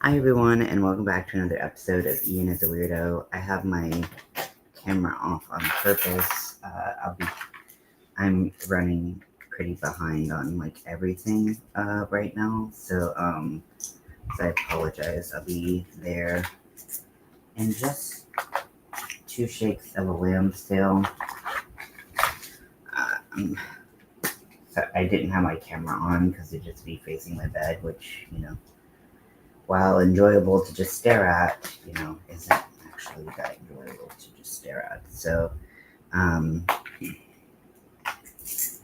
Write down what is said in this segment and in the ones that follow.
Hi everyone, and welcome back to another episode of Ian is a Weirdo. I have my camera off on purpose. I'm running pretty behind on like everything right now, so I apologize. I'll be there in just 2 shakes of a lamb's tail. Um, so I didn't have my camera on because it'd just be facing my bed, which while enjoyable to just stare at, isn't actually that enjoyable to just stare at. So, um,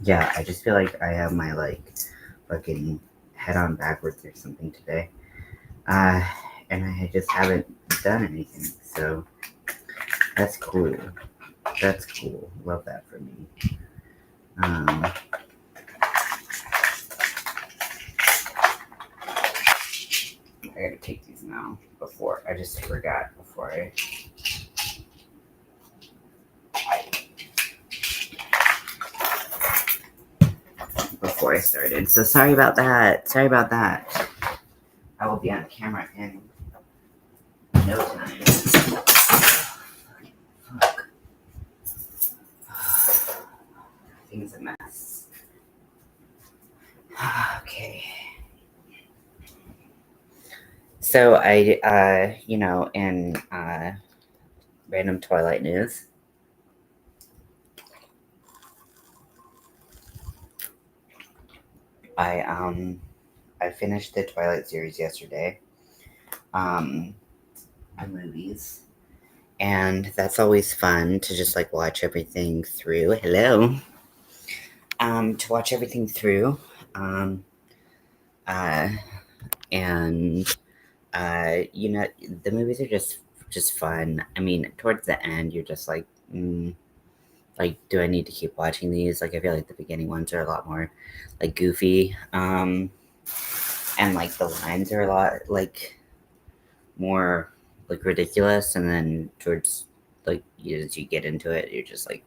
yeah, I just feel like I have my fucking head on backwards or something today. Uh, and I just haven't done anything. So that's cool. That's cool. Love that for me. I gotta take these now before I just forgot before I started. So sorry about that. Sorry about that. I will be on camera in no time. Fuck. Things a mess. Okay. So in random Twilight news, I finished the Twilight series yesterday. The movies. And that's always fun to just like watch everything through. Hello. To watch everything through. And the movies are just fun. I mean, towards the end, you're just like, do I need to keep watching these? Like, I feel like the beginning ones are a lot more like goofy, and like the lines are a lot like more like ridiculous, and then towards like as you get into it, you're just like,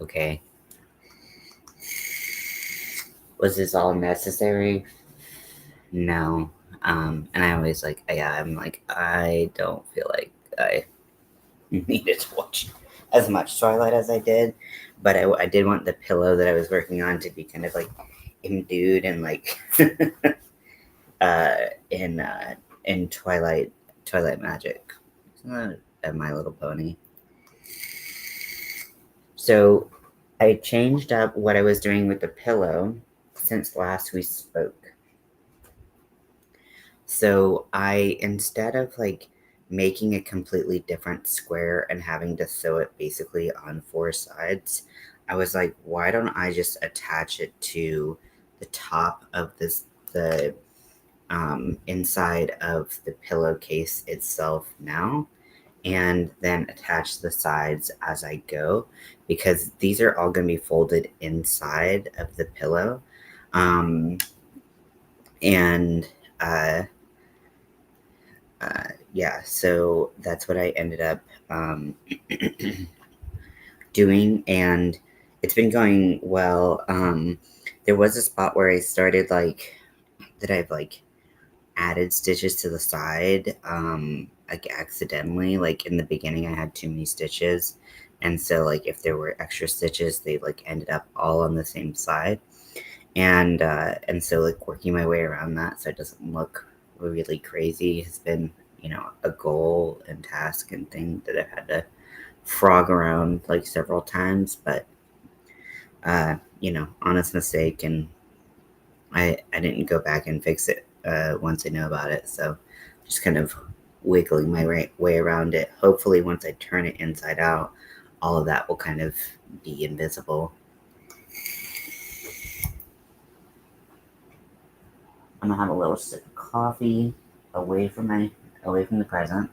okay, was this all necessary? No. And I always I'm like, I don't feel like I needed to watch as much Twilight as I did, but I did want the pillow that I was working on to be kind of like imbued and like uh, in Twilight magic. My Little Pony. So I changed up what I was doing with the pillow since last we spoke. So I, instead of like making a completely different square and having to sew it basically on 4 sides, I was like, why don't I just attach it to the top of the inside of the pillowcase itself now, and then attach the sides as I go, because these are all going to be folded inside of the pillow. And yeah, so that's what I ended up doing, and it's been going well. There was a spot where I started that I've added stitches to the side, like accidentally. Like in the beginning, I had too many stitches, and so like if there were extra stitches, they ended up all on the same side, and so like working my way around that so it doesn't look really crazy has been a goal and task and thing that I've had to frog around like several times, but honest mistake, and I didn't go back and fix it once I know about it, so just kind of wiggling my way around it. Hopefully once I turn it inside out, all of that will kind of be invisible. I'm gonna have a little sip of coffee away from the present.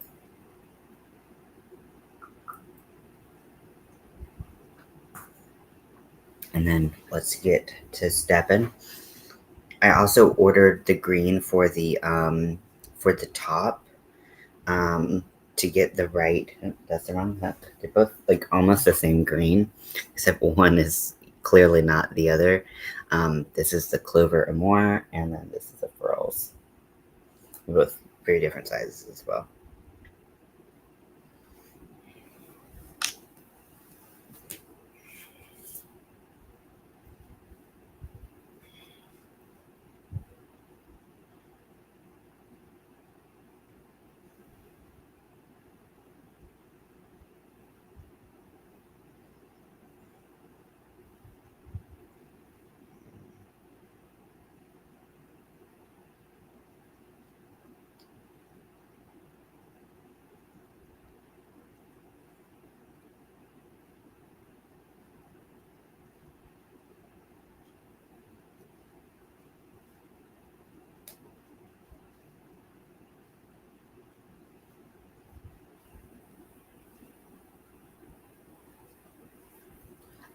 And then let's get to stepping. I also ordered the green for the top, to get the right. That's the wrong hook. They're both like almost the same green, except one is clearly not the other. This is the Clover Amore, and then this is the Furls. Both very different sizes as well.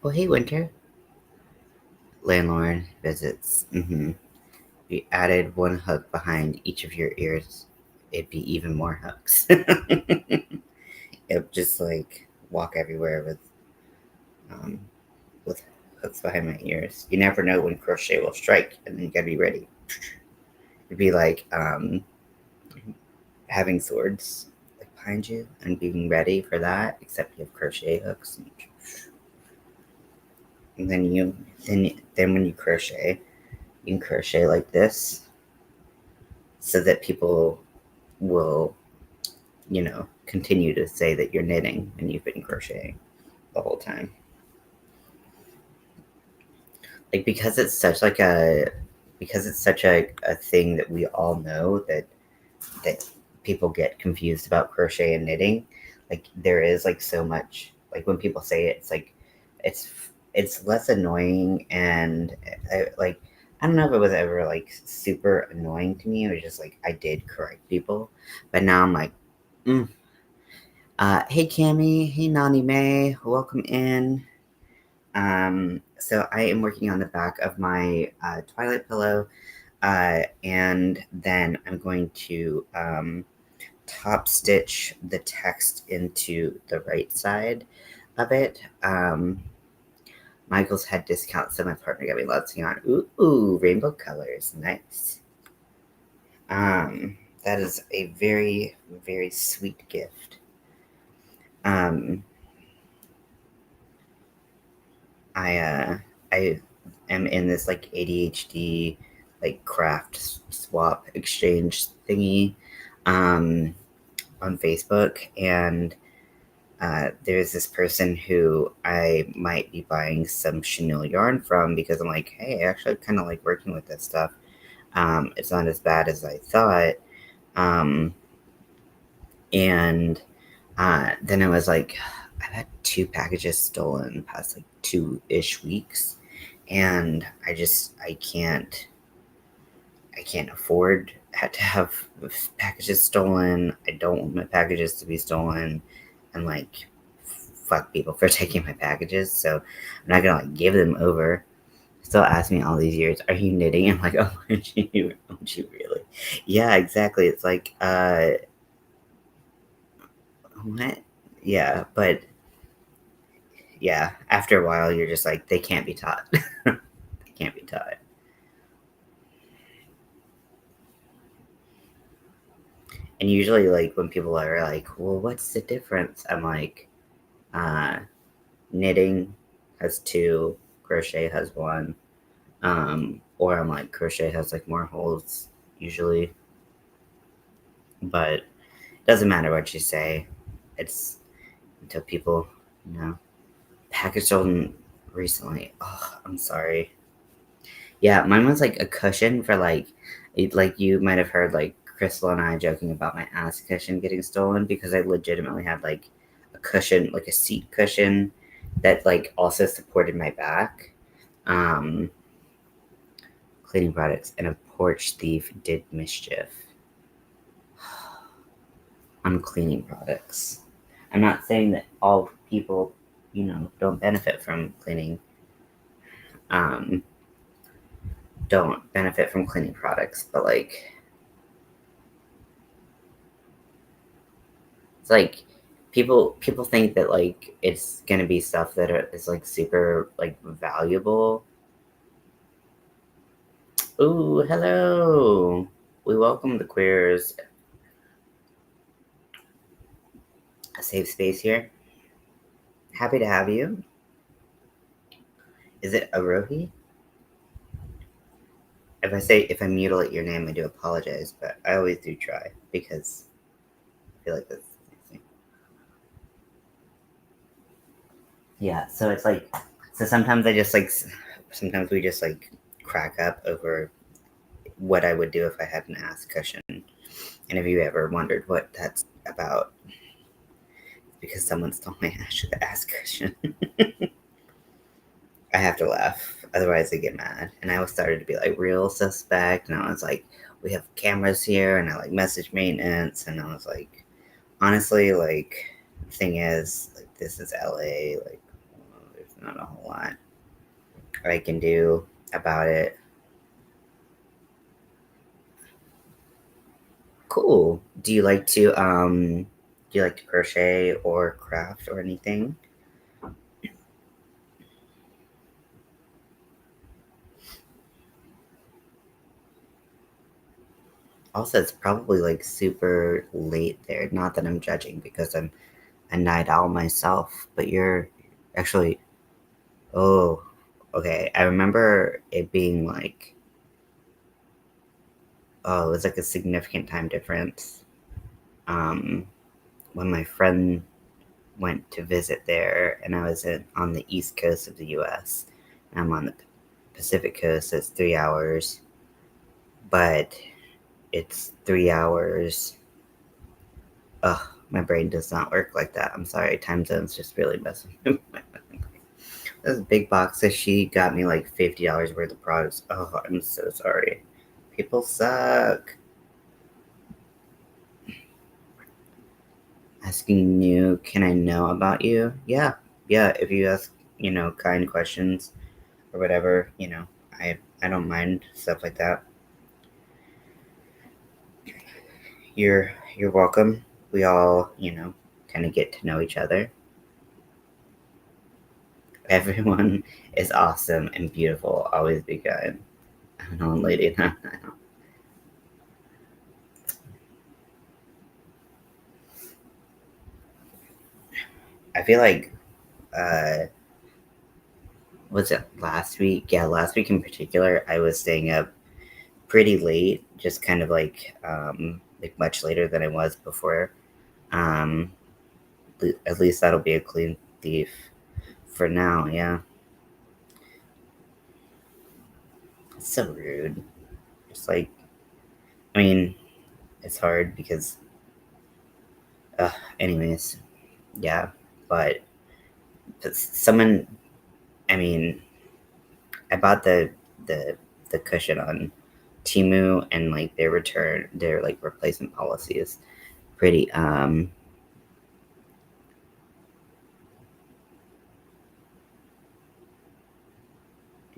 Oh, hey, Winter. Landlord visits. If you added one hook behind each of your ears, it'd be even more hooks. It'd just like walk everywhere um, with hooks behind my ears. You never know when crochet will strike, and then you gotta be ready. It'd be like having swords like behind you and being ready for that, except you have crochet hooks. And then when you crochet, you can crochet like this, so that people will, continue to say that you're knitting and you've been crocheting the whole time. Like because it's such a thing that we all know that people get confused about crochet and knitting. Like there is like so much, like when people say it, it's like it's less annoying, and I don't know if it was ever like super annoying to me. It was just like I did correct people, but now I'm like, hey Cami, hey Nani May, welcome in. So I am working on the back of my Twilight pillow, and then I'm going to top stitch the text into the right side of it. Michael's had discounts, so my partner got me lots of yarn. Ooh, rainbow colors, nice. That is a very, very sweet gift. I am in this like ADHD like craft swap exchange thingy on Facebook, and there's this person who I might be buying some chenille yarn from, because I'm like, hey, I actually kind of like working with this stuff. It's not as bad as I thought. And then I was like, I've had 2 packages stolen in the past like 2-ish weeks, and I can't afford to have packages stolen. I don't want my packages to be stolen, and like fuck people for taking my packages. So I'm not gonna like give them over. Still ask me all these years, are you knitting? I'm like, oh, aren't you really? Yeah, exactly. It's like, what? Yeah, but yeah, after a while, you're just like, they can't be taught. They can't be taught. And usually, like, when people are like, well, what's the difference? I'm like, knitting has 2, crochet has 1. Or I'm like, crochet has like more holes usually. But it doesn't matter what you say. It's until people, package stolen recently. Oh, I'm sorry. Yeah, mine was like a cushion for like you might have heard like Crystal and I joking about my ass cushion getting stolen, because I legitimately had like a cushion, like a seat cushion that like also supported my back. Cleaning products, and a porch thief did mischief on cleaning products. I'm not saying that all people, don't benefit from cleaning. Don't benefit from cleaning products, but like, it's like people think that like it's gonna be stuff that is like super like valuable. Ooh, hello. We welcome the queers. A safe space here. Happy to have you. Is it Arohi? If I mutilate your name, I do apologize, but I always do try because I feel like that's yeah. So it's like sometimes sometimes we just like crack up over what I would do if I had an ass cushion. And if you ever wondered what that's about, it's because someone stole my ass cushion. I have to laugh, otherwise I get mad. And I was started to be like real suspect, and I was like, we have cameras here, and I like message maintenance, and I was like, honestly, like, the thing is, like, this is LA, like, there's not a whole lot I can do about it. Cool. Do you like to crochet or craft or anything? Also, it's probably like super late there. Not that I'm judging because I'm a night owl myself, but you're actually, oh, okay. I remember it being like, oh, it was like a significant time difference. Um, when my friend went to visit there, and I was on the east coast of the U.S. And I'm on the Pacific coast. So it's 3 hours, but it's 3 hours. Ugh, my brain does not work like that. I'm sorry. Time zones just really mess with me. This big box that she got me like $50 worth of products. Oh, I'm so sorry. People suck. Asking you, can I know about you? Yeah, yeah. If you ask, kind questions or whatever, I don't mind stuff like that. You're welcome. We all, kind of get to know each other. Everyone is awesome and beautiful. Always be kind. I know, lady. I feel like, was it last week? Yeah, last week in particular, I was staying up pretty late, just kind of like much later than I was before. Um, at least that'll be a clean thief for now. Yeah, it's so rude. Just like, I mean, it's hard because, anyways, yeah. But someone, I mean, I bought the the cushion on Timu, and like their like replacement policy is pretty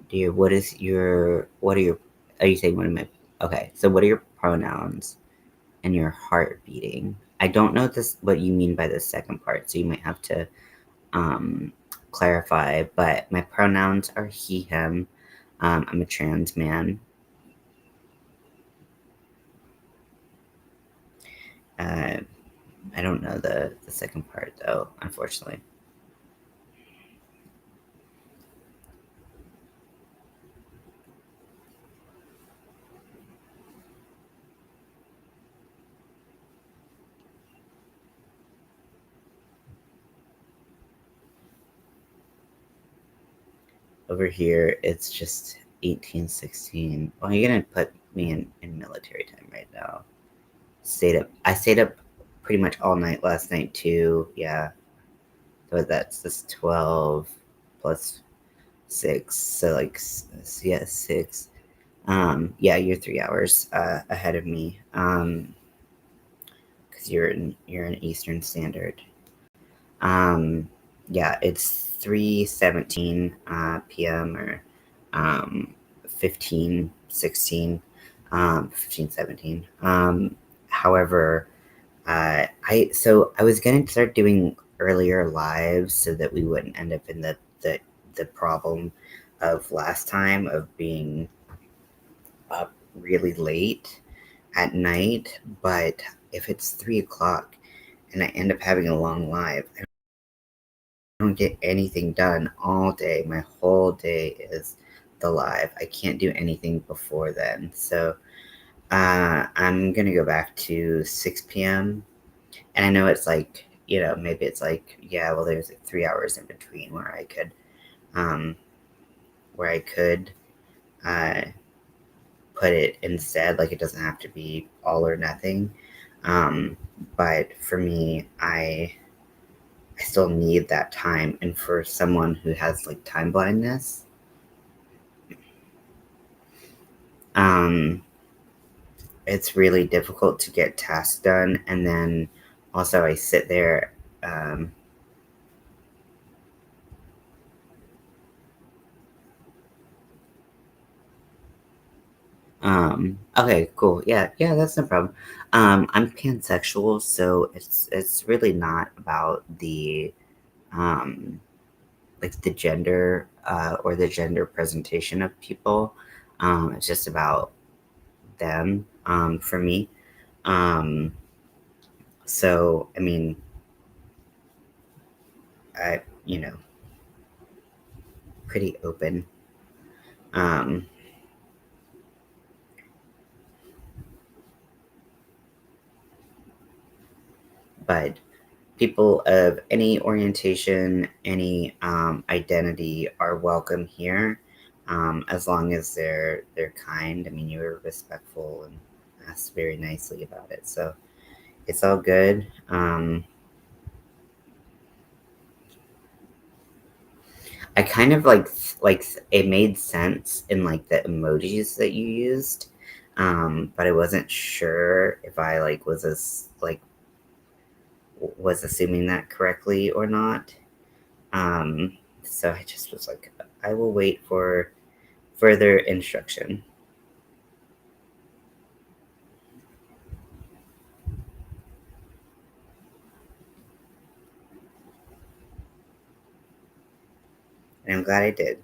dear. What are your are you saying one of my okay, so what are your pronouns and your heart beating? I don't know what you mean by the second part, so you might have to um clarify, but my pronouns are he, him. I'm a trans man. Uh, I don't know the second part though, unfortunately. Over here, it's just 1816. Well, you're gonna put me in military time right now. I stayed up pretty much all night last night too. Yeah, so that's just 12 plus 6. So like, yeah, 6. Yeah, you're 3 hours ahead of me. Because you're in Eastern Standard. Um, yeah, it's 3:17 p.m. or 15:16, 15:17. However, I was gonna start doing earlier lives so that we wouldn't end up in the problem of last time of being up really late at night. But if it's 3 o'clock and I end up having a long live, I don't get anything done all day. My whole day is the live. I can't do anything before then. So I'm gonna go back to 6 p.m. And I know it's like, maybe it's like, yeah, well, there's like 3 hours in between um, where I could uh, put it instead. Like, it doesn't have to be all or nothing. But for me, I still need that time. And for someone who has like time blindness, um, it's really difficult to get tasks done. And then also I sit there. Um, okay, cool. Yeah, yeah, that's no problem. I'm pansexual, so it's really not about the um like the gender or the gender presentation of people. It's just about them for me. Um, so I mean, I pretty open. Um, but people of any orientation, any identity are welcome here, as long as they're kind. I mean, you were respectful and asked very nicely about it, so it's all good. I kind of like it made sense in like the emojis that you used, but I wasn't sure if I like was assuming that correctly or not. So I just was like, I will wait for further instruction. And I'm glad I did.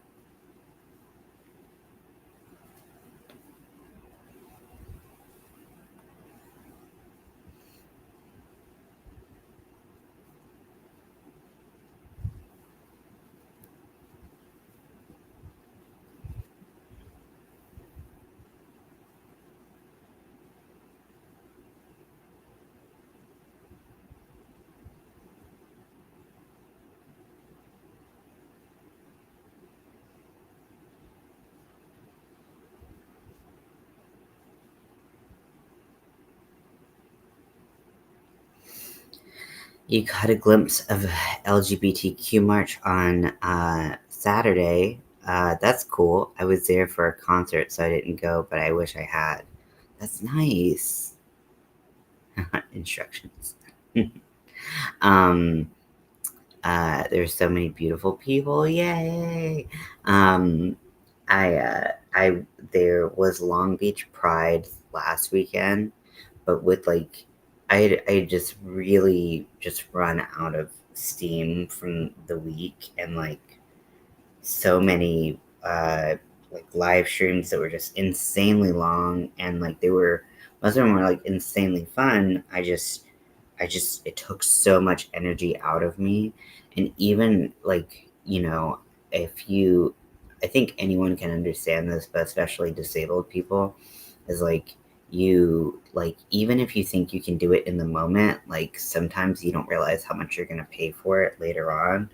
You caught a glimpse of LGBTQ march on Saturday. That's cool. I was there for a concert, so I didn't go, but I wish I had. That's nice. Instructions. um, there's so many beautiful people. Yay! Um, I there was Long Beach Pride last weekend, but with like I just really just run out of steam from the week, and like so many like live streams that were just insanely long, and like they were most of them were like insanely fun. I just it took so much energy out of me. And even like, if you I think anyone can understand this, but especially disabled people, is like you like even if you think you can do it in the moment, like sometimes you don't realize how much you're gonna pay for it later on.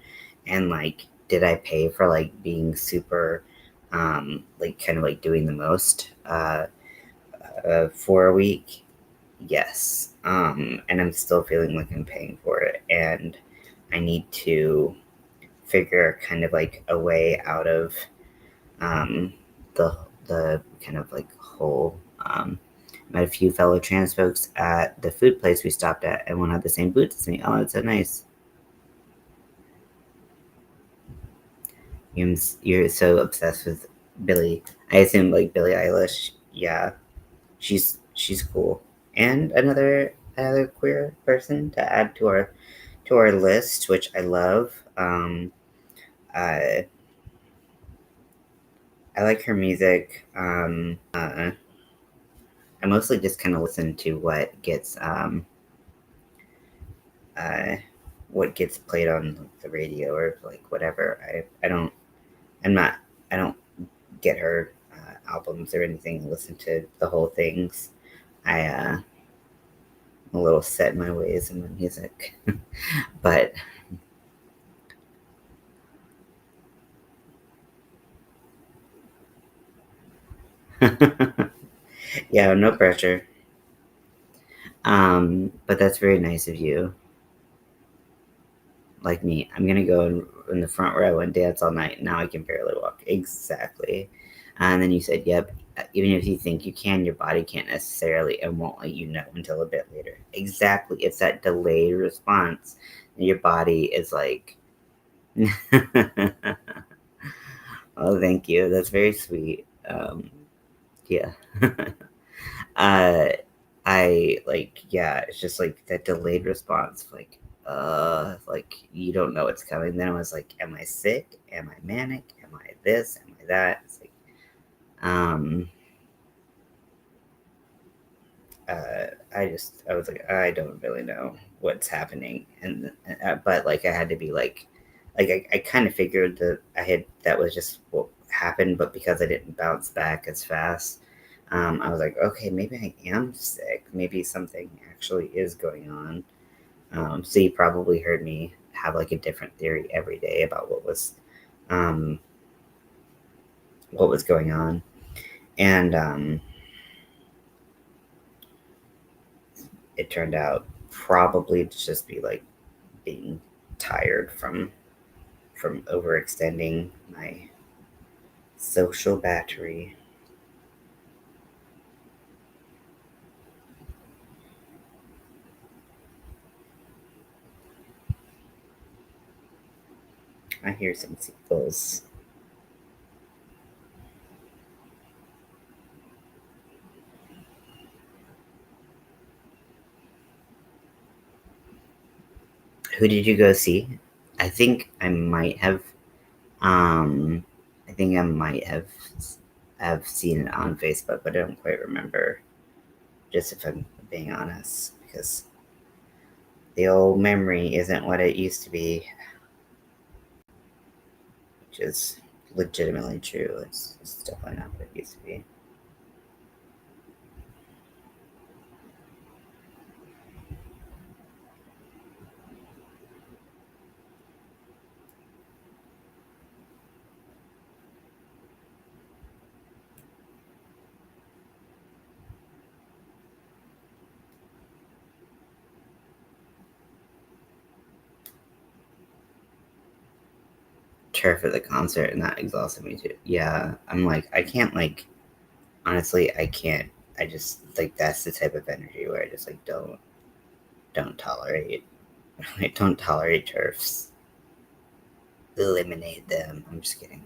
And like, did I pay for like being super like kind of like doing the most for a week? Yes. And I'm still feeling like I'm paying for it. And I need to figure kind of like a way out of um, the kind of like whole. Met a few fellow trans folks at the food place we stopped at, and one had the same boots as me. Oh, that's so nice. You're so obsessed with Billie. I assume like Billie Eilish. Yeah, she's cool. And another another queer person to add to our list, which I love. I I like her music. I mostly just kind of listen to uh, what gets played on the radio or like whatever. I don't. I'm not. I don't get her albums or anything. Listen to the whole things. I'm a little set in my ways in my music, but yeah, no pressure. But that's very nice of you. Like me, I'm gonna go in the front row and dance all night. Now I can barely walk. Exactly. And then you said, "Yep." Even if you think you can, your body can't necessarily and won't let you know until a bit later. Exactly. It's that delayed response. And your body is like, "Oh, thank you. That's very sweet." Yeah. uh, I like, yeah, it's just like that delayed response, like you don't know what's coming. Then I was like, am I sick? Am I manic? Am I this? Am I that? It's like, um, I was like, I don't really know what's happening, and but like I had to be like I kind of figured that that was just what happened, but because I didn't bounce back as fast, I was like, okay, maybe I am sick. Maybe something actually is going on. So you probably heard me have like a different theory every day about um, what was going on, and it turned out probably to just be like being tired from overextending my social battery. I hear some seagulls. Who did you go see? I think I might have. Um, I think I might have seen it on Facebook, but I don't quite remember. Just if I'm being honest, because the old memory isn't what it used to be, which is legitimately true. It's definitely not what it used to be. Turf at the concert, and that exhausted me too. Yeah, I'm like, I can't like honestly, I can't. I just like that's the type of energy where I just like don't tolerate. I don't tolerate turfs. Eliminate them. I'm just kidding.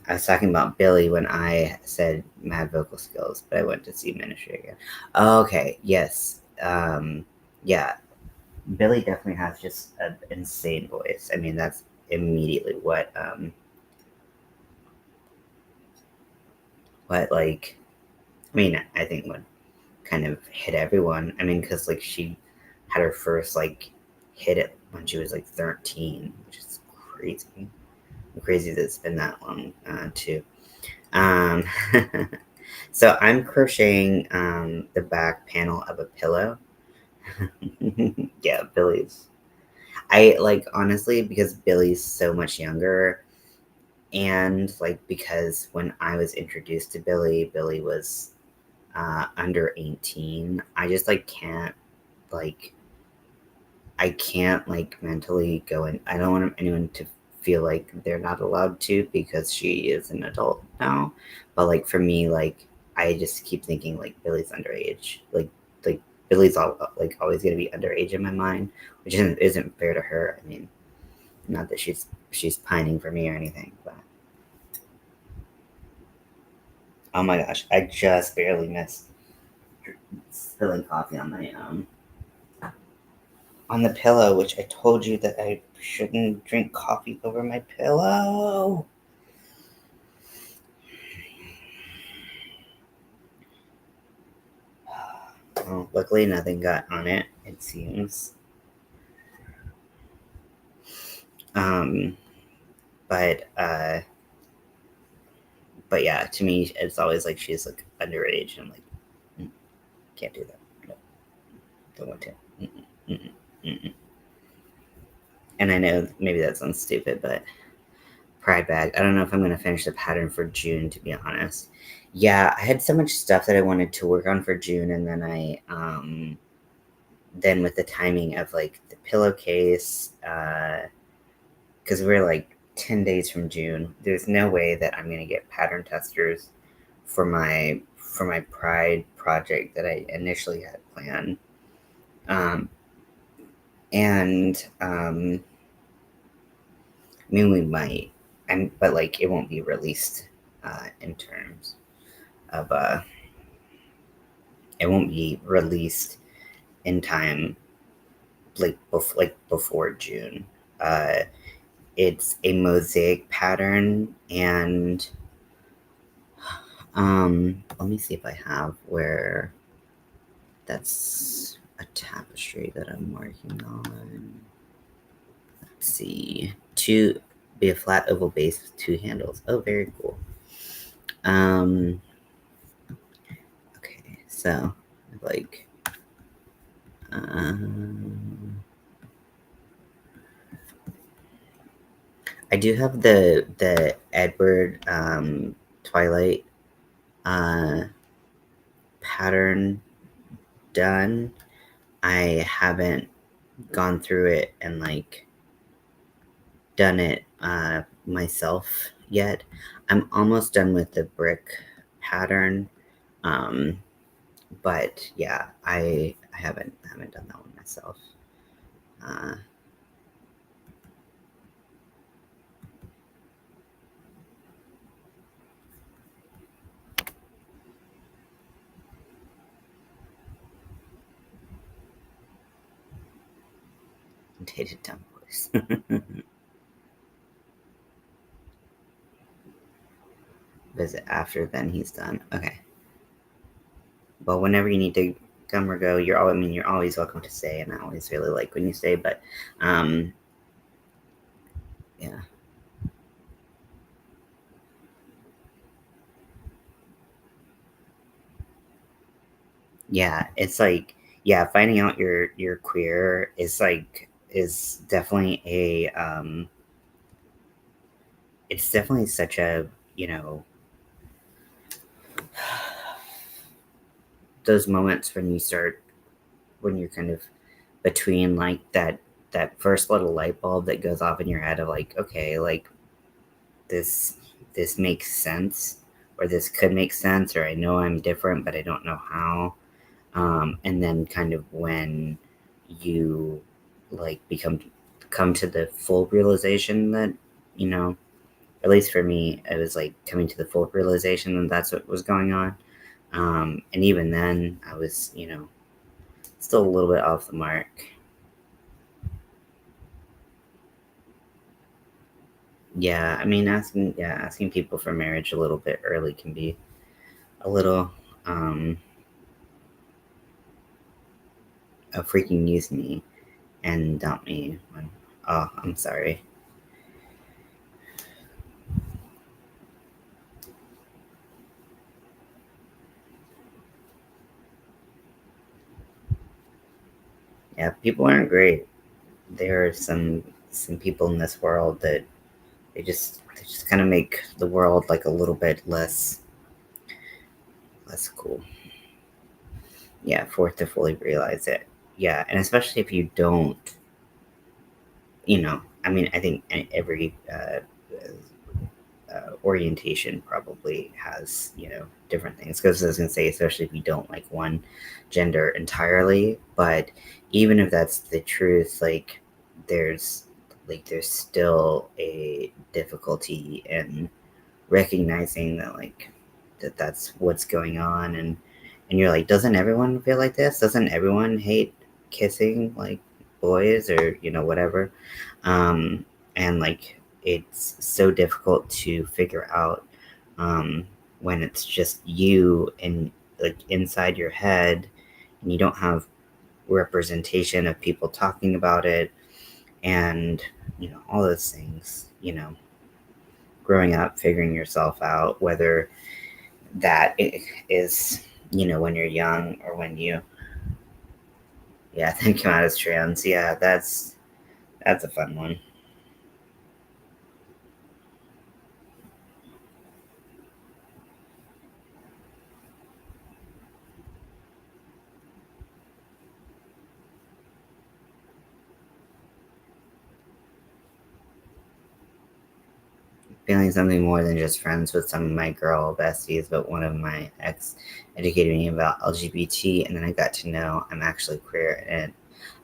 I was talking about Billy when I said mad vocal skills, but I went to see Ministry again. Okay, yes. Yeah, Billy definitely has just an insane voice. I mean, that's immediately what like. I mean, I think what kind of hit everyone. I mean, because like she had her first like hit it when she was like 13, which is crazy. Crazy that it's been that long too. Um, so I'm crocheting the back panel of a pillow. Yeah, Billy's. I like honestly because Billy's so much younger, and like because when I was introduced to Billy, Billy was under 18. I just like can't like I can't like mentally go in. I don't want anyone to feel like they're not allowed to because she is an adult now. But like for me, like I just keep thinking like Billy's underage. Like Billy's all like always gonna be underage in my mind, which isn't fair to her. I mean, not that she's pining for me or anything, but oh my gosh, I just barely missed. spilling coffee on my on the pillow, which I told you that I shouldn't drink coffee over my pillow. Well, luckily nothing got on it, it seems. But yeah, to me, it's always like she's like underage. And I'm like, can't do that. No, don't want to. Mm-mm. And I know maybe that sounds stupid, but pride bag. I don't know if I'm going to finish the pattern for June, to be honest. Yeah, I had so much stuff that I wanted to work on for June, and then then with the timing of like the pillowcase, because we're like 10 days from June, there's no way that I'm going to get pattern testers for my Pride project that I initially had planned. I mean, we might, but like it won't be released in terms of it won't be released in time, like before June. It's a mosaic pattern, and let me see if I have where that's a tapestry that I'm working on. Let's see, to be a flat oval base with 2 handles. Oh, very cool. Okay, so like I do have the Edward Twilight pattern done. I haven't gone through it and like done it myself yet. I'm almost done with the brick pattern, but yeah, I haven't done that one myself. Dated dumb voice. Visit after, then he's done. Okay. Well, whenever you need to come or go, you're always welcome to stay, and I always really like when you stay. But yeah. Yeah, it's like, yeah, finding out you're queer is like is definitely a it's definitely such a, you know, those moments when you're kind of between like that first little light bulb that goes off in your head of like, okay, like this makes sense, or this could make sense, or I know I'm different but I don't know how. And then kind of when you like come to the full realization that, you know, at least for me, it was like coming to the full realization that that's what was going on. And even then I was, you know, still a little bit off the mark. Yeah, I mean, asking people for marriage a little bit early can be a little freaking use me and dump me when, oh, I'm sorry. Yeah, people aren't great. There are some people in this world that they just kind of make the world like a little bit less cool. Yeah, for it to fully realize it. Yeah, and especially if you don't, you know, I mean, I think every orientation probably has, you know, different things. Because I was gonna say, especially if you don't like one gender entirely, but even if that's the truth, like there's there's still a difficulty in recognizing that like that's what's going on, and and you're like, doesn't everyone feel like this? Doesn't everyone hate kissing like boys or whatever? And like it's so difficult to figure out when it's just you and like inside your head, and you don't have representation of people talking about it, and all those things. Growing up, figuring yourself out, whether that is when you're young or when you think come out as trans. Yeah, that's a fun one. Feeling something more than just friends with some of my girl besties, but one of my ex educated me about LGBT, and then I got to know I'm actually queer. And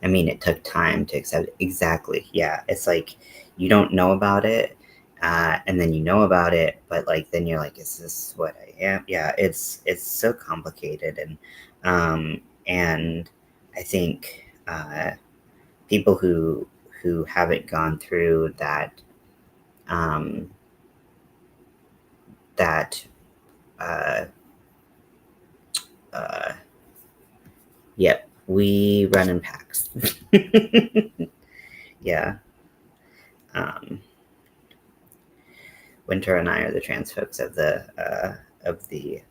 I mean, it took time to accept it. Exactly. Yeah, it's like you don't know about it, and then you know about it, but like then you're like, is this what I am? Yeah, it's so complicated, and I think people who haven't gone through um, that uh, uh, yep, we run in packs. Yeah. Um, Winter and I are the trans folks of the of the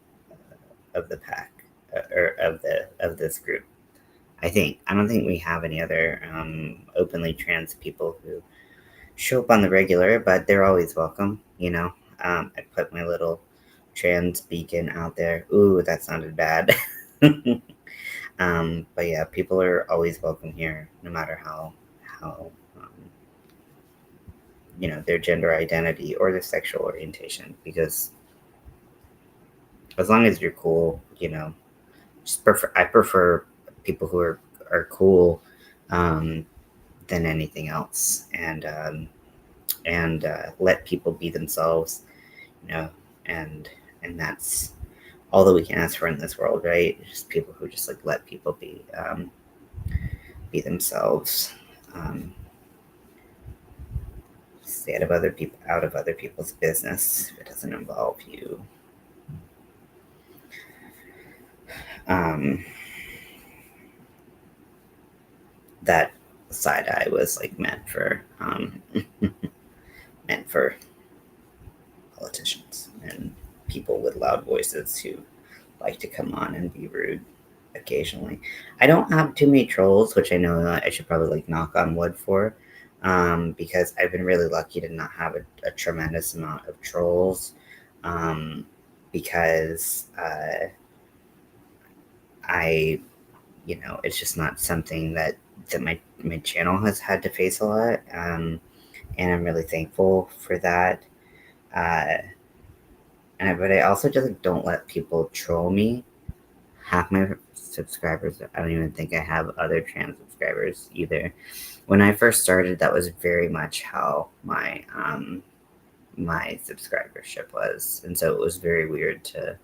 pack, or of this group. I don't think we have any other openly trans people who show up on the regular, but they're always welcome. I put my little trans beacon out there. Ooh, that sounded bad. But yeah, people are always welcome here, no matter how their gender identity or their sexual orientation. Because as long as you're cool, I prefer people who are cool um, than anything else, and let people be themselves, you know, and that's all that we can ask for in this world, right? Just people who just like let people be themselves. Um, Stay out of other people's business if it doesn't involve you. Um, that side eye was like meant for politicians and people with loud voices who like to come on and be rude occasionally. I don't have too many trolls, which I know I should probably like knock on wood for, because I've been really lucky to not have a tremendous amount of trolls, um, because I, it's just not something that my channel has had to face a lot, and I'm really thankful for that. Uh, but I also just like, don't let people troll me. Half my subscribers, I don't even think I have other trans subscribers either. When I first started, that was very much how my subscribership was, and so it was very weird to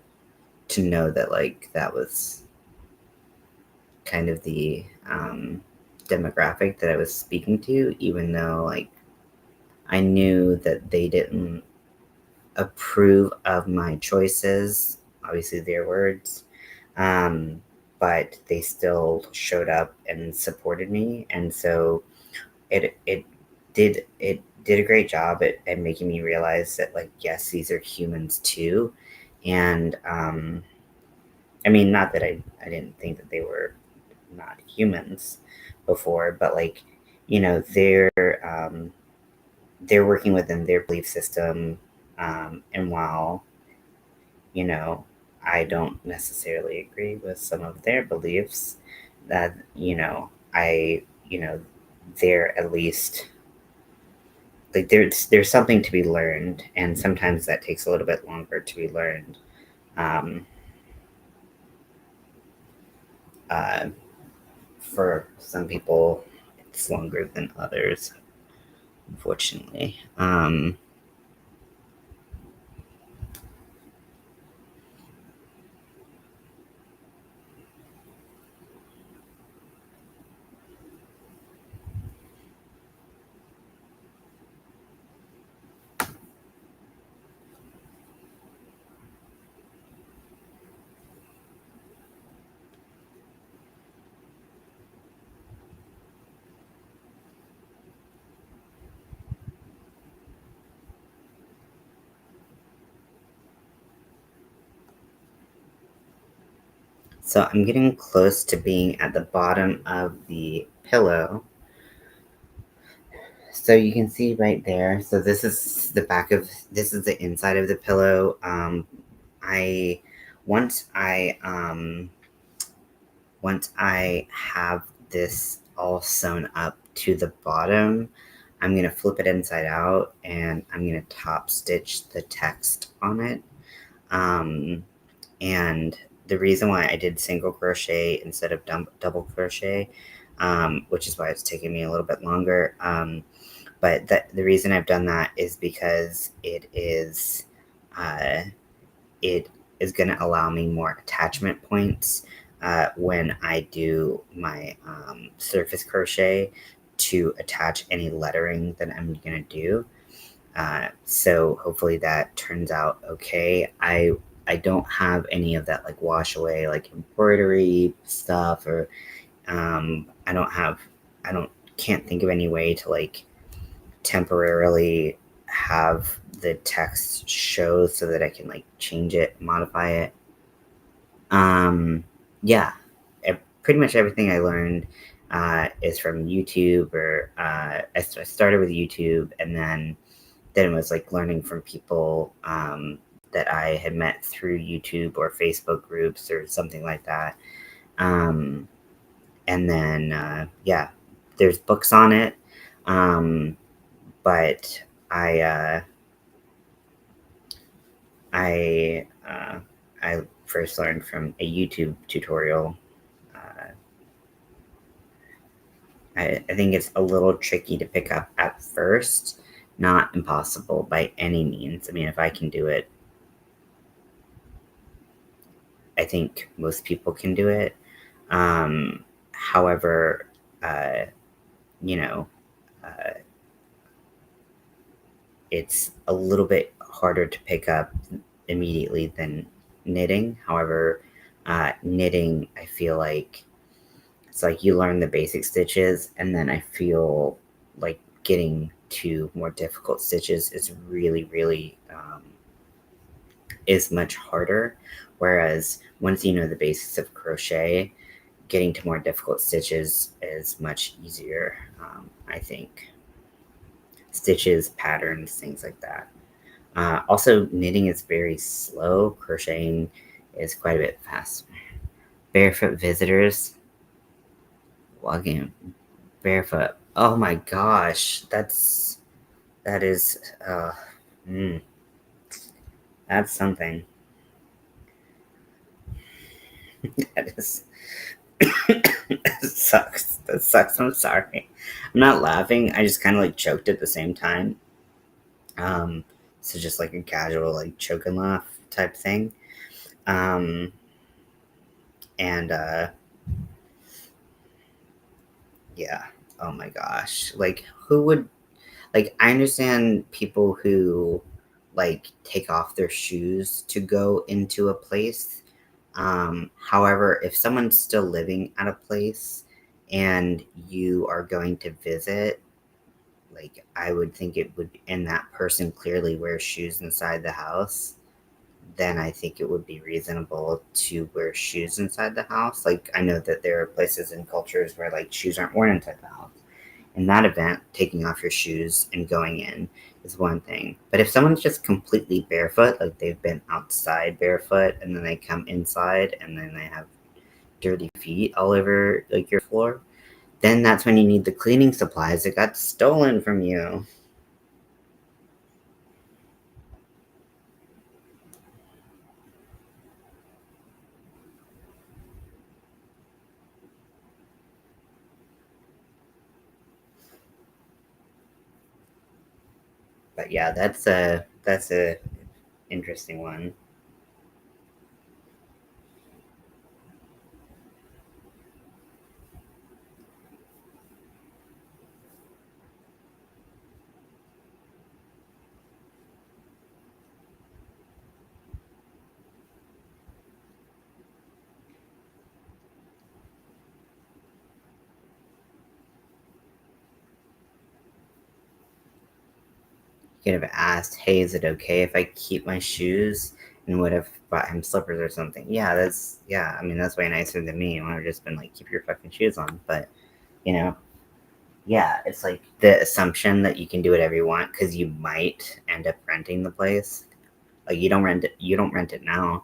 know that like that was kind of the demographic that I was speaking to, even though like I knew that they didn't approve of my choices, obviously their words, um, but they still showed up and supported me, and so it did a great job at making me realize that like yes, these are humans too, and I mean, not that I didn't think that they were not humans before, but like they're they're working within their belief system, and while you know I don't necessarily agree with some of their beliefs, that I they're at least like there's something to be learned, and sometimes that takes a little bit longer to be learned. um, uh, for some people it's longer than others, unfortunately. So I'm getting close to being at the bottom of the pillow. So you can see right there. So this is the inside of the pillow. I once I once I have this all sewn up to the bottom, I'm gonna flip it inside out and I'm gonna top stitch the text on it. And the reason why I did single crochet instead of double crochet, which is why it's taking me a little bit longer. But the reason I've done that is because uh, it is going to allow me more attachment points when I do my surface crochet to attach any lettering that I'm going to do. So hopefully that turns out okay. I don't have any of that like wash away like embroidery stuff, or I don't can't think of any way to like temporarily have the text show so that I can like change it, modify it. Yeah, pretty much everything I learned is from YouTube, or I started with YouTube, and then it was like learning from people that I had met through YouTube or Facebook groups or something like that. Um, and then yeah, there's books on it, um, but I uh, I uh, I first learned from a YouTube tutorial. Uh, I think it's a little tricky to pick up at first, not impossible by any means. I mean, if I can do it, I think most people can do it. However, uh, you know, uh, it's a little bit harder to pick up immediately than knitting. However, knitting, I feel like it's like you learn the basic stitches, and then I feel like getting to more difficult stitches is really is much harder. Whereas once you know the basics of crochet, getting to more difficult stitches is much easier. I think stitches, patterns, things like that. Also, knitting is very slow. Crocheting is quite a bit faster. Barefoot visitors walking barefoot. Oh my gosh, that is mm, that's something. That is that sucks. That sucks. I'm sorry. I'm not laughing. I just kind of like choked at the same time. Um, so just like a casual like choke and laugh type thing. Um, and yeah. Oh my gosh. Like who would like I understand people who like take off their shoes to go into a place. However, if someone's still living at a place and you are going to visit, like I would think it would, and that person clearly wears shoes inside the house, then I think it would be reasonable to wear shoes inside the house. Like I know that there are places and cultures where like shoes aren't worn inside the house. In that event, taking off your shoes and going in is one thing. But if someone's just completely barefoot, like they've been outside barefoot and then they come inside and then they have dirty feet all over like your floor, then that's when you need the cleaning supplies that got stolen from you. But yeah, that's a interesting one. You could have asked, "Hey, is it okay if I keep my shoes?" and would have bought him slippers or something. I mean, that's way nicer than me. I would have just been like, keep your fucking shoes on. But, you know, yeah, it's like the assumption that you can do whatever you want because you might end up renting the place. Like you don't rent it now.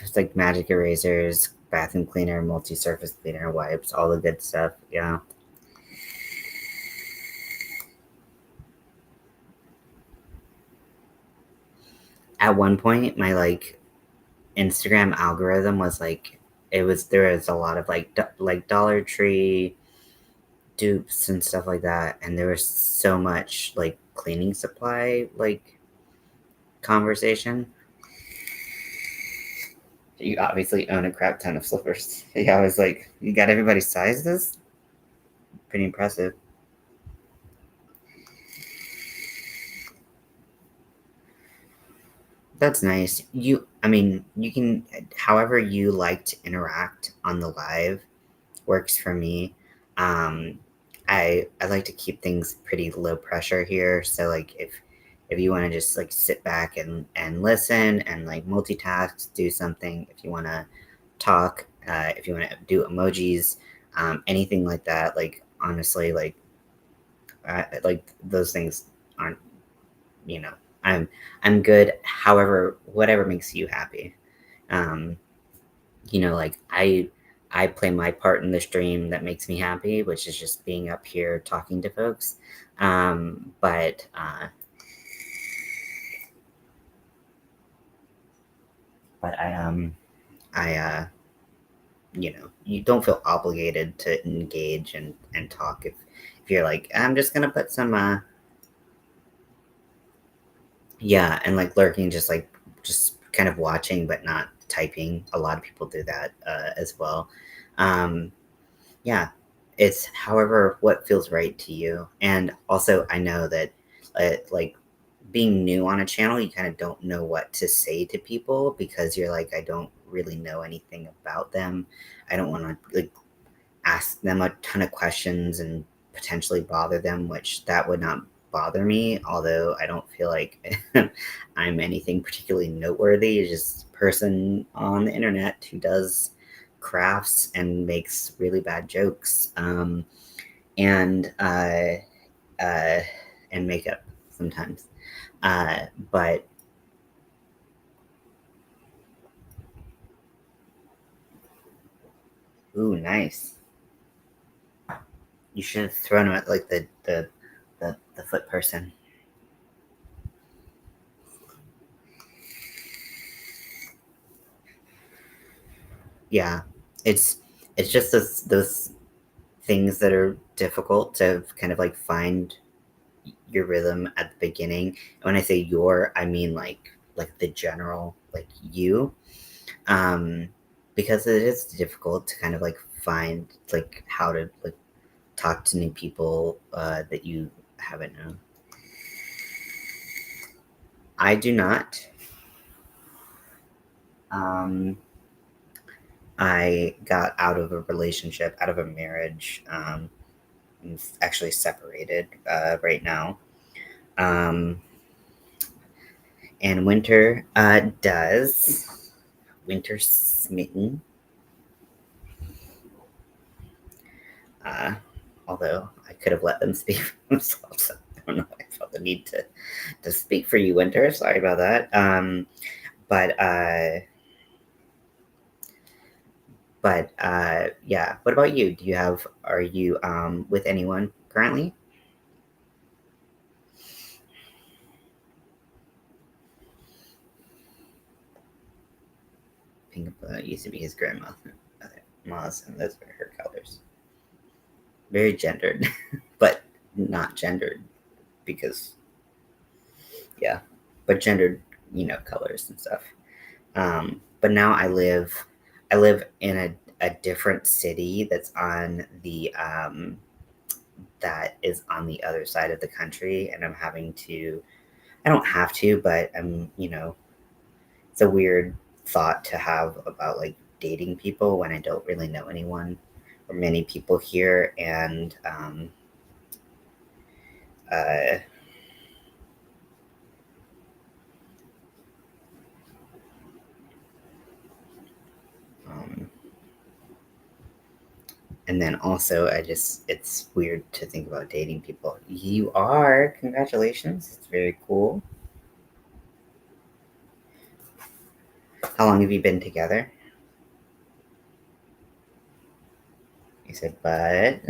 It's like magic erasers, bathroom cleaner, multi-surface cleaner, wipes, all the good stuff. Yeah. At one point, my like Instagram algorithm was like there was a lot of like like Dollar Tree dupes and stuff like that, and there was so much like cleaning supply like conversation. You obviously own a crap ton of slippers. Yeah, I was like, you got everybody's sizes? Pretty impressive. That's nice. I mean, you can, however you like to interact on the live works for me. Um, I like to keep things pretty low pressure here. So like if you want to just like sit back and listen and like multitask, do something. If you want to talk, if you want to do emojis, anything like that. Like honestly, like those things aren't, you know, I'm I'm good. However, whatever makes you happy. Um, like I play my part in the stream that makes me happy, which is just being up here talking to folks. But I you don't feel obligated to engage and talk if you're like I'm just gonna put some yeah, and like lurking, just kind of watching but not typing. A lot of people do that as well. Um, Yeah, it's however what feels right to you. And also, I know that like being new on a channel, you kind of don't know what to say to people because you're like, I don't really know anything about them. I don't want to like ask them a ton of questions and potentially bother them, which that would not bother me. Although I don't feel like I'm anything particularly noteworthy. It's just a person on the internet who does crafts and makes really bad jokes and uh, uh, and makeup sometimes. But ooh, nice. You should have thrown him at like the foot person. Yeah, it's it's just those things that are difficult to kind of like find your rhythm at the beginning. And when I say your, I mean like the general like you, um, because it is difficult to kind of like find like how to like talk to new people that you haven't known. I do not. Um, I got out of a relationship, out of a marriage. I'm actually separated right now. Um, and winter does. Winter smitten. Uh, Although I could have let them speak for themselves. I don't know. I felt the need to speak for you, Winter. Sorry about that. But yeah. What about you? Are you with anyone currently? Pink used to be his grandma. Ma's, and those were her colors. Very gendered, but not gendered because yeah, but gendered, colors and stuff. But now I live in a different city that is on the other side of the country, and I'm having to. I don't have to, but it's a weird thought to have about like dating people when I don't really know anyone or many people here, and um, and then also, it's weird to think about dating people. You are. Congratulations. It's very cool. How long have you been together? You said, but.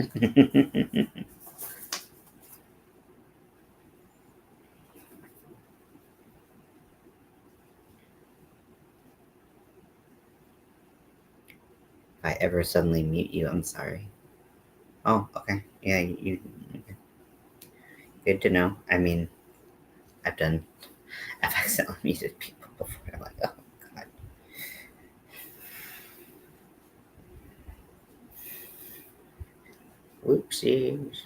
If I ever suddenly mute you, I'm sorry. Oh, okay. Yeah, okay. Good to know. I mean, I've done, I've accidentally muted people before. I'm like, oh, God. Whoopsies.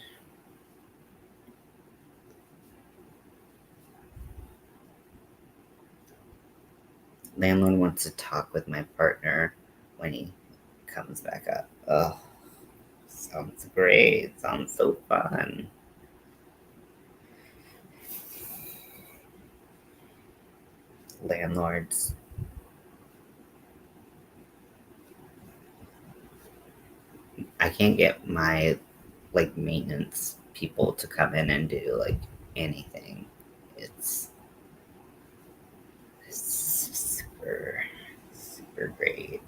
Landlord wants to talk with my partner when he comes back up. Oh, sounds great. Sounds so fun. Landlords. I can't get my like maintenance people to come in and do like anything. It's super, super great.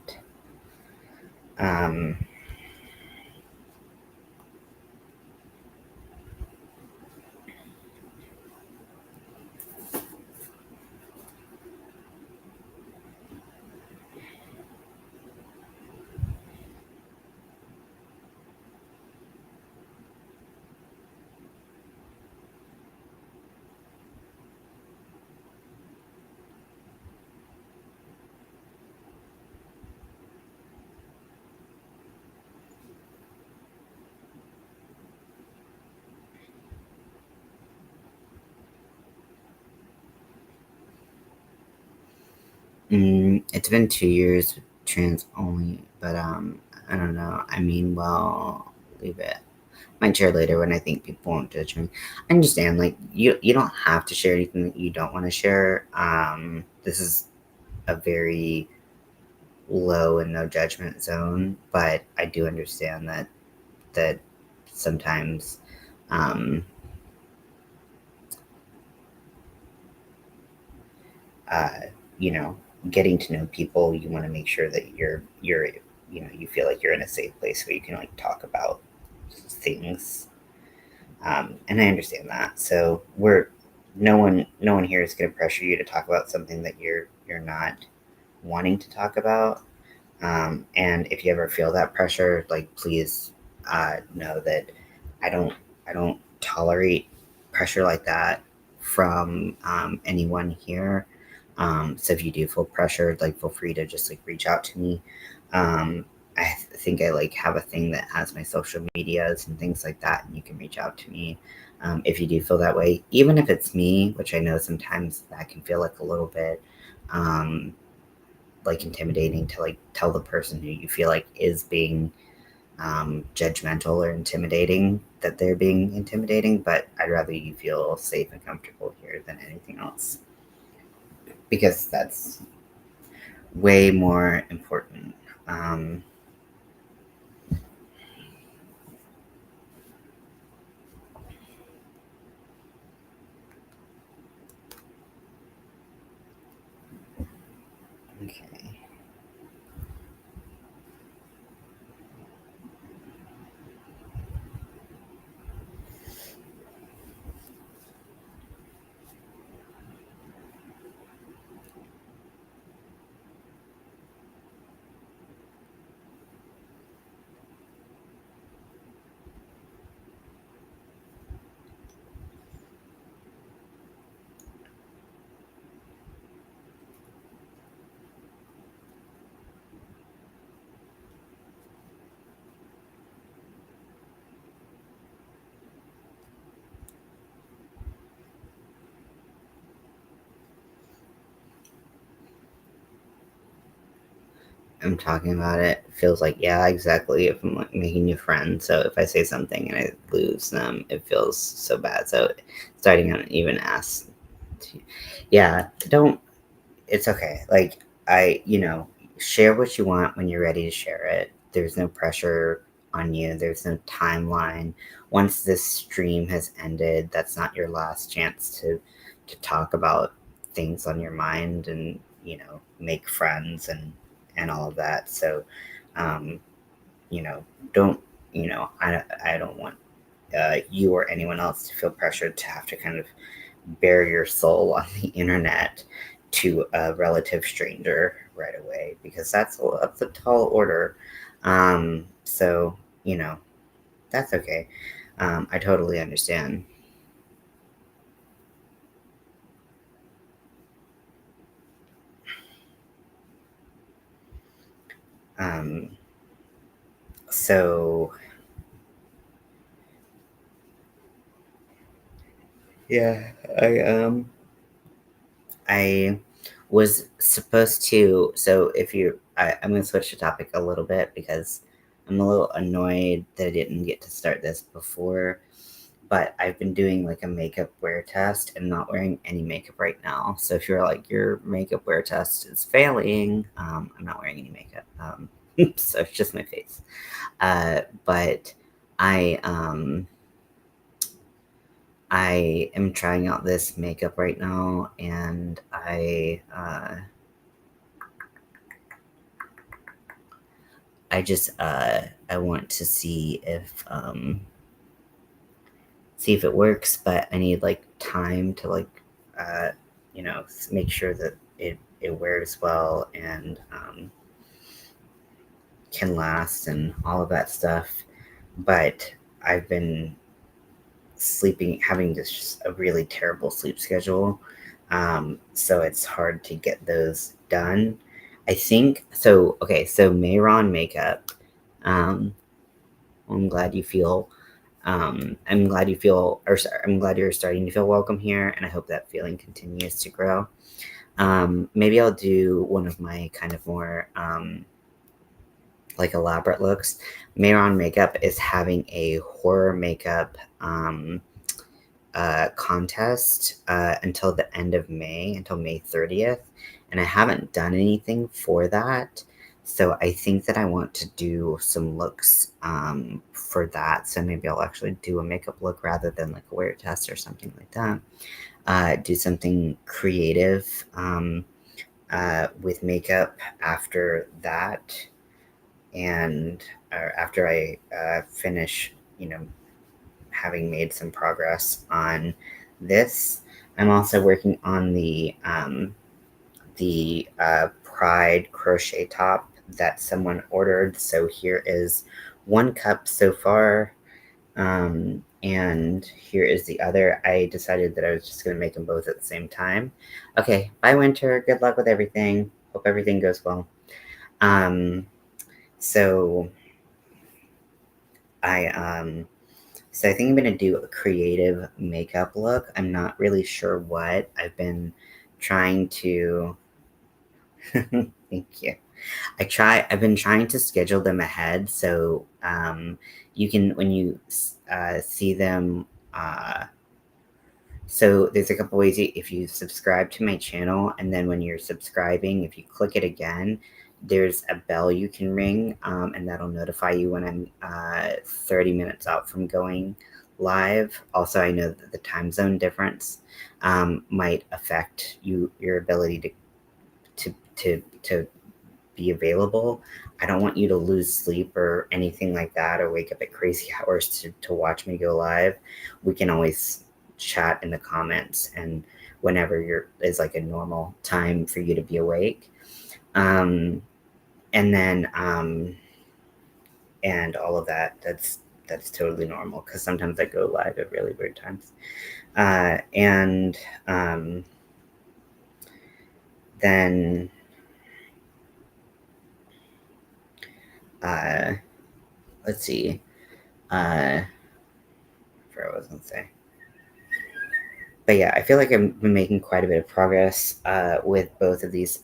Um, it's been 2 years trans only, but I don't know. I mean, well, leave it. Might share later when I think people won't judge me. I understand, like you don't have to share anything that you don't want to share. This is a very low and no judgment zone, but I do understand that sometimes, um, uh, you know, getting to know people, you want to make sure that you're you feel like you're in a safe place where you can like talk about things. And I understand that. So we're no one here is going to pressure you to talk about something that you're not wanting to talk about. And if you ever feel that pressure, like please know that I don't I don't tolerate pressure like that from anyone here. So if you do feel pressured, like feel free to just like reach out to me. Um, think I like have a thing that has my social medias and things like that, and you can reach out to me if you do feel that way. Even if it's me, which I know sometimes that can feel like a little bit. Um, like intimidating to like tell the person who you feel like is being judgmental or intimidating that they're being intimidating, but I'd rather you feel safe and comfortable here than anything else because that's way more important. Um, okay. am talking about it, it feels like, yeah, exactly, if I'm like making new friends. So if I say something and I lose them, it feels so bad. So starting on even ask, yeah, don't, it's okay. Like, share what you want when you're ready to share it. There's no pressure on you, there's no timeline. Once this stream has ended, that's not your last chance to talk about things on your mind and, make friends and all of that. So, um, don't, I don't want you or anyone else to feel pressured to have to kind of bare your soul on the internet to a relative stranger right away, because that's a tall order. So that's okay. I totally understand. Um, so yeah, I was supposed to. So if I'm going to switch the topic a little bit because I'm a little annoyed that I didn't get to start this before. But I've been doing like a makeup wear test and not wearing any makeup right now. So if you're like your makeup wear test is failing, I'm not wearing any makeup. So it's just my face. But I um, I am trying out this makeup right now, and I want to see if it works, but I need like time to like make sure that it wears well and can last and all of that stuff. But I've been having just a really terrible sleep schedule, so it's hard to get those done. I think so. Okay, so Mayron makeup. Um, I'm glad you feel I'm glad you feel, or sorry, I'm glad you're starting to feel welcome here, and I hope that feeling continues to grow. Maybe I'll do one of my kind of more like elaborate looks. Mayron Makeup is having a horror makeup contest until the end of May, until May 30th, and I haven't done anything for that. So I think that I want to do some looks for that. So maybe I'll actually do a makeup look rather than like a wear test or something like that. Do something creative with makeup after that, and after I finish, having made some progress on this. I'm also working on the Pride crochet top that someone ordered. So here is one cup so far, and here is the other. I decided that I was just going to make them both at the same time. Okay, bye, Winter. Good luck with everything. Hope everything goes well. Um, so I So I think I'm gonna do a creative makeup look. I'm not really sure what. I've been trying to thank you. I've been trying to schedule them ahead so you can when you see them so there's a couple ways. If you subscribe to my channel, and then when you're subscribing, if you click it again, there's a bell you can ring, and that'll notify you when I'm 30 minutes out from going live. Also, I know that the time zone difference might affect your ability to be available. I don't want you to lose sleep or anything like that, or wake up at crazy hours to watch me go live. We can always chat in the comments, and whenever is like a normal time for you to be awake. And then and all of that. That's totally normal because sometimes I go live at really weird times. And then uh, let's see. I forgot what I was gonna say. But yeah, I feel like I'm making quite a bit of progress with both of these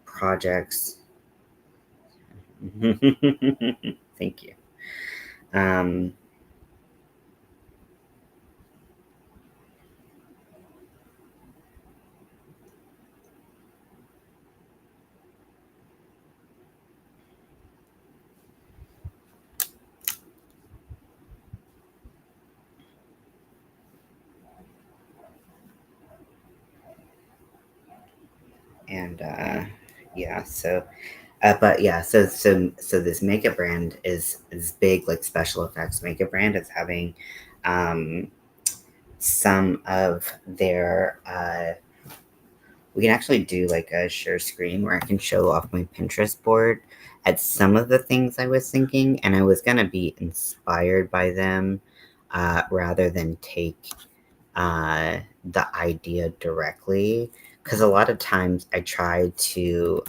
projects. Thank you. Um, and yeah, so but yeah, so this makeup brand is big, like special effects makeup brand is having um some of their we can actually do like a share screen where I can show off my Pinterest board at some of the things I was thinking, and I was gonna be inspired by them rather than take the idea directly. Because a lot of times I try to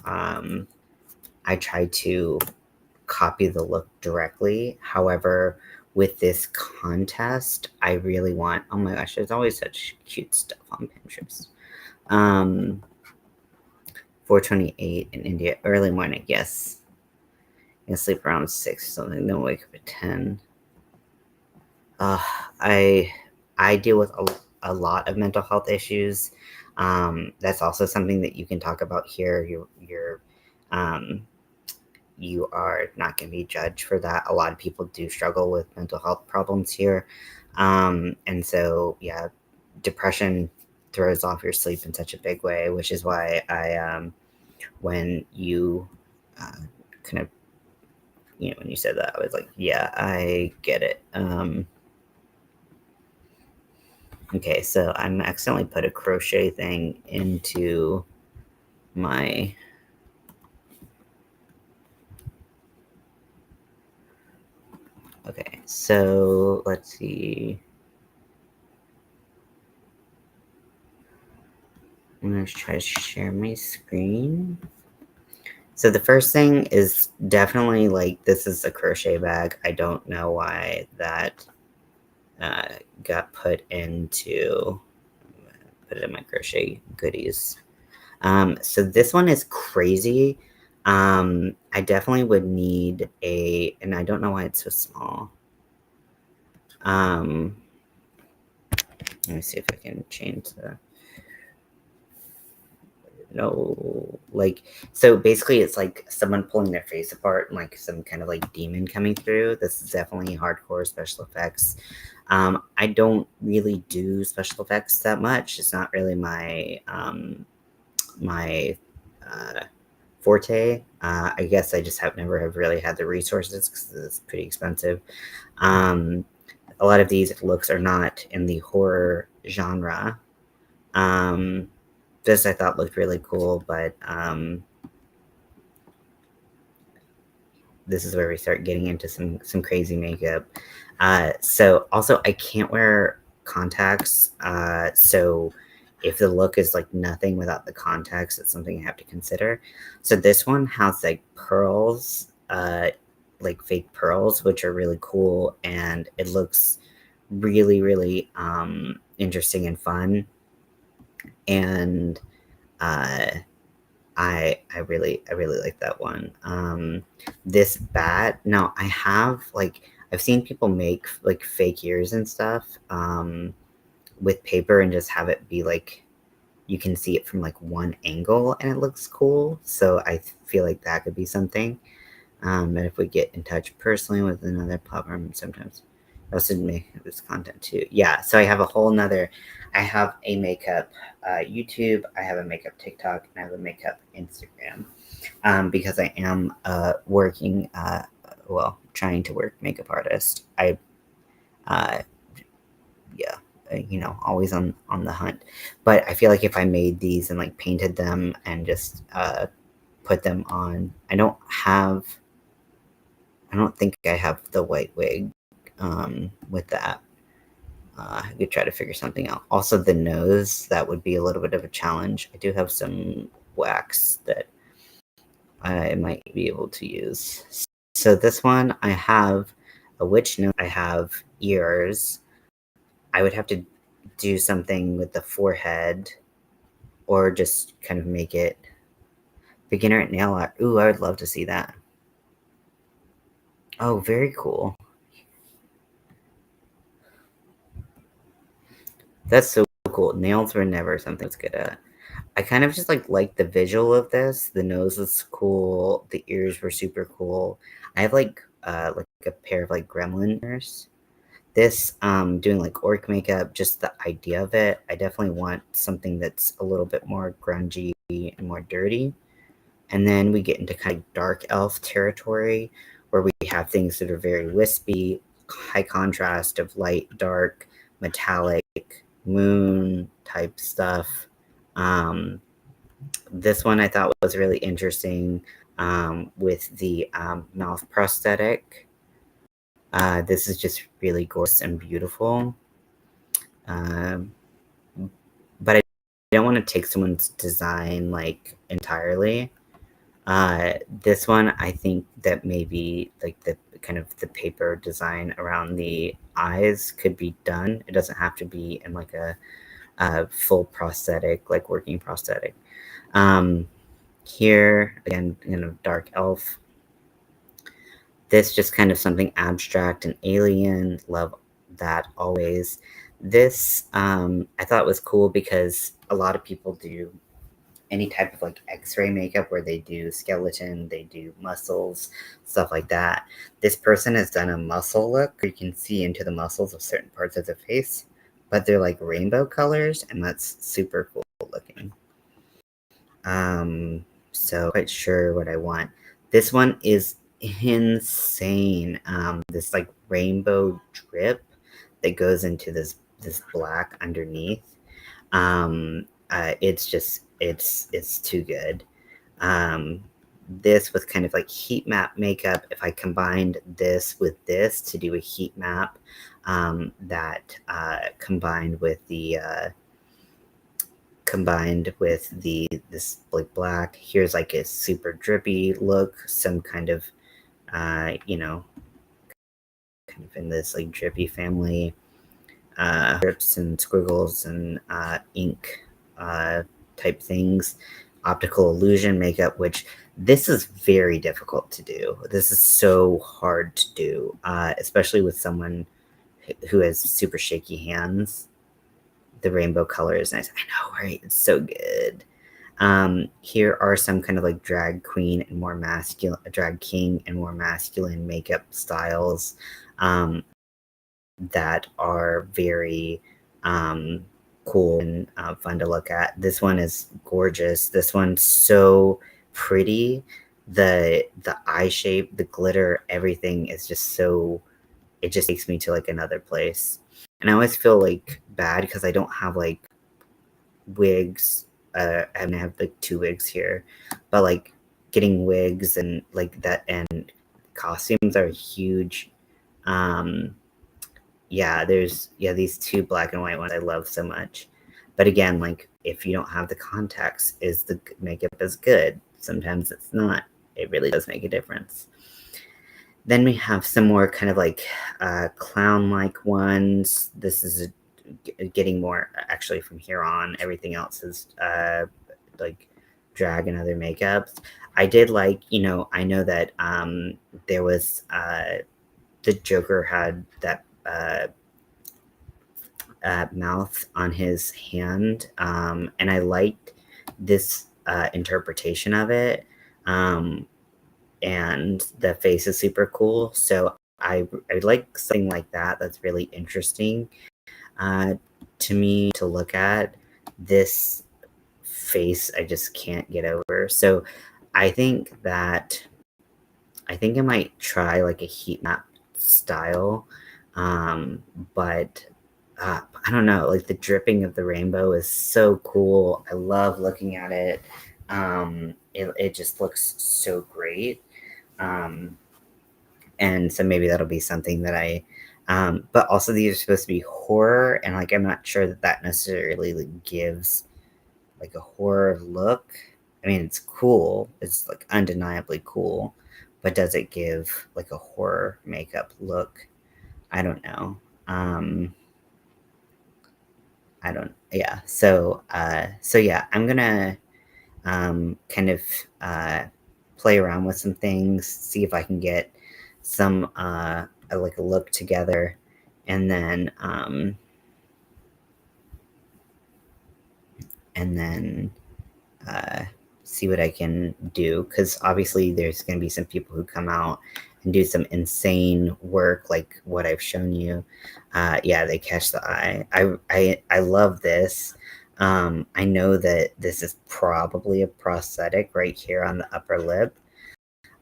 copy the look directly. However, with this contest, I really want. Oh my gosh, there's always such cute stuff on Pinterest. 4:28 in India, early morning. Yes, I can sleep around 6 or something. Then wake up at 10. Uh, I I deal with a lot of mental health issues. That's also something that you can talk about here. Um, you are not going to be judged for that. A lot of people do struggle with mental health problems here, and so yeah, depression throws off your sleep in such a big way, which is why when you uh, kind of when you said that, I was like, yeah, I get it. Okay, so I'm accidentally put a crochet thing into my okay, so let's see. I'm gonna try to share my screen. So the first thing is definitely like this is a crochet bag. I don't know why that uh, got put it in my crochet goodies. So this one is crazy. I definitely would need and I don't know why it's so small. Let me see if I can change no, like, so basically it's like someone pulling their face apart and like some kind of like demon coming through. This is definitely hardcore special effects. I don't really do special effects that much. It's not really my forte. I guess I just never have really had the resources because it's pretty expensive. A lot of these looks are not in the horror genre. This I thought looked really cool, but this is where we start getting into some crazy makeup. So also I can't wear contacts. So if the look is like nothing without the contacts, it's something I have to consider. So this one has like pearls, like fake pearls, which are really cool, and it looks really, really interesting and fun. And uh, I really like that one. This bat. Now I have like I've seen people make like fake ears and stuff with paper and just have it be like you can see it from like one angle and it looks cool. So I feel like that could be something. And if we get in touch personally with another platform, sometimes I also make this content too. Yeah, so I have a whole nother. I have a makeup YouTube, I have a makeup TikTok, and I have a makeup Instagram because I am working, trying to work makeup artist. Uh, yeah, always on the hunt. But I feel like if I made these and like painted them and just put them on, I don't think I have the white wig with that. I could try to figure something out. Also, the nose, that would be a little bit of a challenge. I do have some wax that I might be able to use. So this one, I have a witch nose. I have ears. I would have to do something with the forehead or just kind of make it beginner at nail art. Ooh, I would love to see that. Oh, very cool. That's so cool. Nails were never something I was good at. I kind of just like the visual of this. The nose was cool. The ears were super cool. I have like a pair of like gremlin ears. This doing like orc makeup, just the idea of it. I definitely want something that's a little bit more grungy and more dirty. And then we get into kind of dark elf territory where we have things that are very wispy, high contrast of light, dark, metallic, moon type stuff. Um, this one I thought was really interesting with the mouth prosthetic. This is just really gorgeous and beautiful. Um, but I don't want to take someone's design like entirely. This one, I think that maybe like the kind of the paper design around the eyes could be done. It doesn't have to be in like a full prosthetic, like working prosthetic. Here again, dark elf. This just kind of something abstract and alien. Love that always. This I thought was cool because a lot of people do any type of like x-ray makeup where they do skeleton, they do muscles, stuff like that. This person has done a muscle look where you can see into the muscles of certain parts of the face, but they're like rainbow colors, and that's super cool looking. So quite sure what I want. This one is insane. This like rainbow drip that goes into this black underneath. It's just it's too good. This with kind of like heat map makeup. If I combined this with this to do a heat map, that combined with this like black. Here's like a super drippy look, some kind of kind of in this like drippy family, drips and squiggles and ink type things. Optical illusion makeup, which this is very difficult to do. This is so hard to do, especially with someone who has super shaky hands. The rainbow color is nice. I know, right? It's so good. Here are some kind of like drag queen and more masculine, drag king and more masculine makeup styles that are very cool and fun to look at. This one is gorgeous. This one's so pretty. The eye shape, the glitter, everything is just so. It just takes me to like another place. And I always feel like bad because I don't have like wigs. I mean, I have like 2 wigs here, but like getting wigs and like that and costumes are huge. Um, yeah, there's these 2 black and white ones I love so much. But again, like if you don't have the contacts, is the makeup as good? Sometimes it's not. It really does make a difference. Then we have some more kind of like clown-like ones. This is getting more actually from here on. Everything else is like drag and other makeups. I did like, I know that there was the Joker had that mouth on his hand, and I liked this interpretation of it. And the face is super cool. So I like something like that. That's really interesting to me to look at. This face I just can't get over. So I think I might try like a heat map style, but I don't know. Like the dripping of the rainbow is so cool. I love looking at it. It just looks so great. Um, and so maybe that'll be something that but also these are supposed to be horror, and like I'm not sure that necessarily like, gives like a horror look. I mean, it's cool. It's like undeniably cool, but does it give like a horror makeup look? I don't know. I don't. Yeah. So yeah, I'm gonna kind of play around with some things, see if I can get some like a look together, and then see what I can do, because obviously there's going to be some people who come out and do some insane work like what I've shown you. Yeah, they catch the eye. I love this. I know that this is probably a prosthetic right here on the upper lip.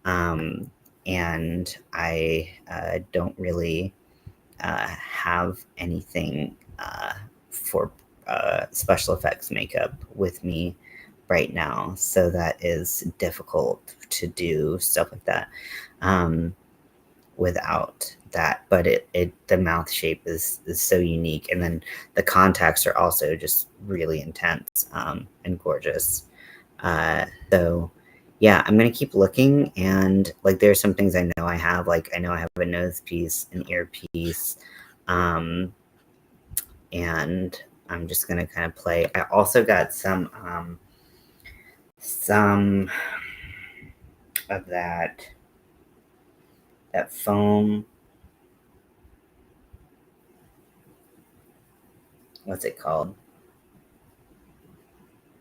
And I don't really have anything for special effects makeup with me right now, so that is difficult to do stuff like that without that. But the mouth shape is so unique, and then the contacts are also just really intense and gorgeous. So yeah, I'm gonna keep looking, and like there's some things I know I have. Like I know I have a nose piece, an earpiece, and I'm just gonna kind of play. I also got some of that foam. What's it called?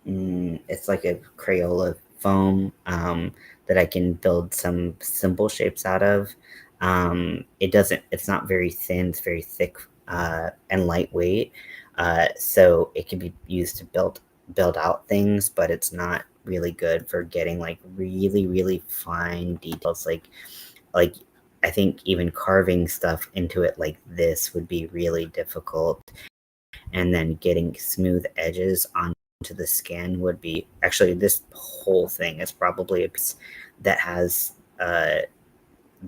It's like a Crayola foam that I can build some simple shapes out of. It's not very thin, it's very thick and lightweight. So it can be used to build out things, but it's not really good for getting like really, really fine details. Like I think even carving stuff into it like this would be really difficult. And then getting smooth edges onto the skin would be, actually this whole thing is probably a piece that has the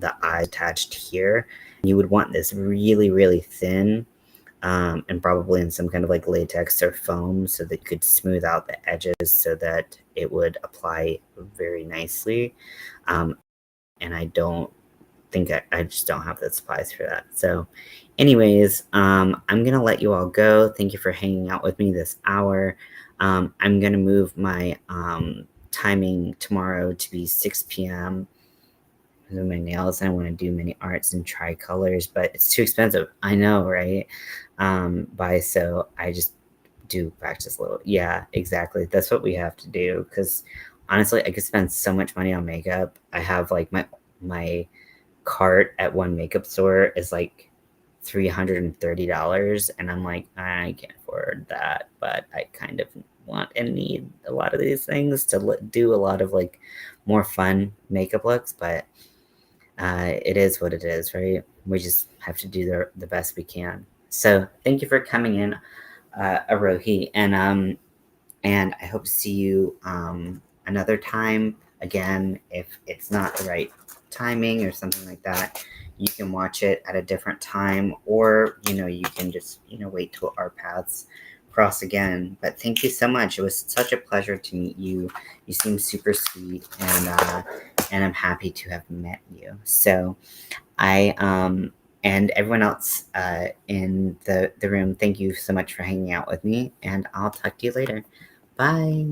eye attached here. You would want this really, really thin and probably in some kind of like latex or foam, so that you could smooth out the edges so that it would apply very nicely. And I don't think I just don't have the supplies for that. So anyways, I'm gonna let you all go. Thank you for hanging out with me this hour. I'm gonna move my timing tomorrow to be 6 p.m. with my nails. I want to do many arts and try colors, but it's too expensive. I know, right? So I just do practice a little. Yeah, exactly. That's what we have to do, because honestly, I could spend so much money on makeup. I have like my cart at one makeup store is like $330, and I'm like, I can't afford that, but I kind of want and need a lot of these things to do a lot of like more fun makeup looks. But it is what it is, right? We just have to do the best we can. So thank you for coming in, Arohi, and I hope to see you another time. Again, if it's not the right timing or something like that, you can watch it at a different time, or you can just wait till our paths cross again. But thank you so much. It was such a pleasure to meet you. You seem super sweet, and I'm happy to have met you. So I and everyone else in the room, thank you so much for hanging out with me, and I'll talk to you later. Bye.